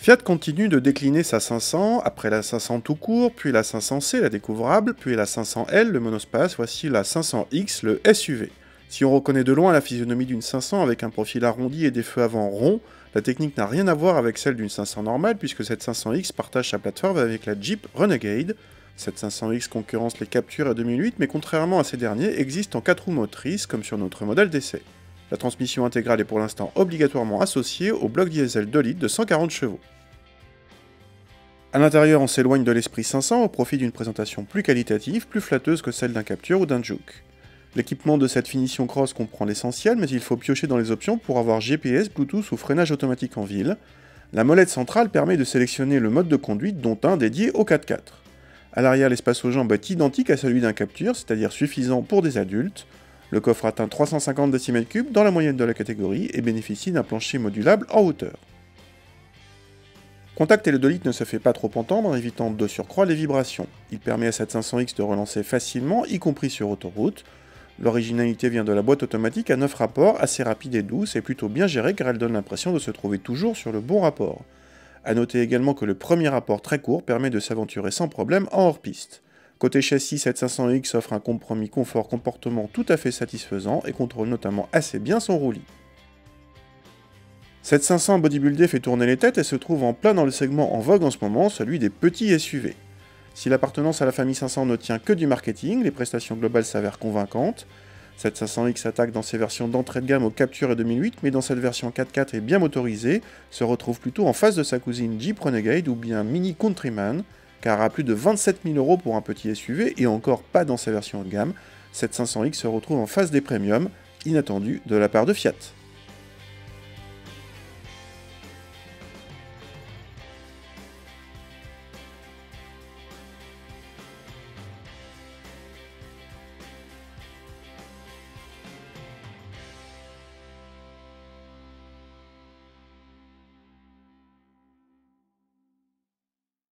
Fiat continue de décliner sa 500, après la 500 tout court, puis la 500C, la découvrable, puis la 500L, le monospace, voici la 500X, le SUV. Si on reconnaît de loin la physionomie d'une 500 avec un profil arrondi et des feux avant ronds, la technique n'a rien à voir avec celle d'une 500 normale puisque cette 500X partage sa plateforme avec la Jeep Renegade. Cette 500X concurrence les Captur et 2008 mais contrairement à ces derniers existe en 4 roues motrices comme sur notre modèle d'essai. La transmission intégrale est pour l'instant obligatoirement associée au bloc diesel 2 litres de 140 chevaux. A l'intérieur, on s'éloigne de l'esprit 500 au profit d'une présentation plus qualitative, plus flatteuse que celle d'un Captur ou d'un Juke. L'équipement de cette finition cross comprend l'essentiel, mais il faut piocher dans les options pour avoir GPS, Bluetooth ou freinage automatique en ville. La molette centrale permet de sélectionner le mode de conduite, dont un dédié au 4x4. A l'arrière, l'espace aux jambes est identique à celui d'un Captur, c'est-à-dire suffisant pour des adultes. Le coffre atteint 350 cm3 dans la moyenne de la catégorie et bénéficie d'un plancher modulable en hauteur. Contacter le 2 litres ne se fait pas trop entendre, évitant de surcroît les vibrations. Il permet à cette 500X de relancer facilement, y compris sur autoroute. L'originalité vient de la boîte automatique à 9 rapports, assez rapide et douce, et plutôt bien gérée car elle donne l'impression de se trouver toujours sur le bon rapport. A noter également que le premier rapport très court permet de s'aventurer sans problème en hors-piste. Côté châssis, cette 500X offre un compromis confort-comportement tout à fait satisfaisant et contrôle notamment assez bien son roulis. Cette 500 bodybuildée fait tourner les têtes et se trouve en plein dans le segment en vogue en ce moment, celui des petits SUV. Si l'appartenance à la famille 500 ne tient que du marketing, les prestations globales s'avèrent convaincantes. Cette 500X s'attaque dans ses versions d'entrée de gamme au Captur et 2008, mais dans cette version 4x4 et bien motorisée, se retrouve plutôt en face de sa cousine Jeep Renegade ou bien Mini Countryman, car à plus de 27 000 € pour un petit SUV et encore pas dans sa version haut de gamme, cette 500X se retrouve en face des premiums, inattendus de la part de Fiat.